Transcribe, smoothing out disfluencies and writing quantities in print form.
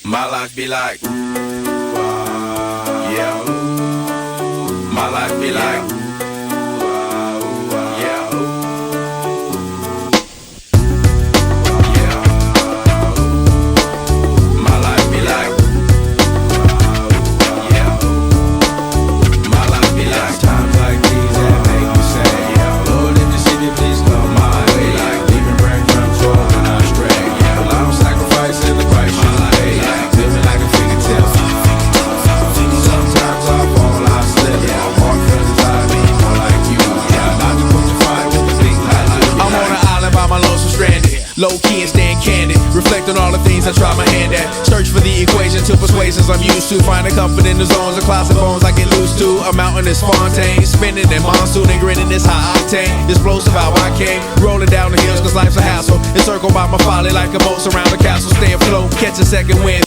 My life be like, yeah. My life be like, yeah. Yeah. My life be like, yeah. My life be like times like these that make me say, yeah. Lord, if the city please come my way, like leaving breadcrumbs for when I stray. Yeah, well, I'm sacrificing the price you pay. Living like a fingertip. Sometimes I fall, I slip. Yeah, I walk cause it's I be more like you. Yeah, not to put your fire with the things I do. I'm on an island by my lonesome stranded. Low key and staying candid. Reflect on all the things I try my hand at. Search for the equation to persuasions I'm used to. Finding comfort in the zones of closet bones I get loose to. A mountain is Fontaine. Spinning in monsoon and grinning is high octane. Explosive how I came. Rolling down the hills cause life's a hassle. Encircled by my folly like a moat around the castle. Stay afloat, catch a second wind.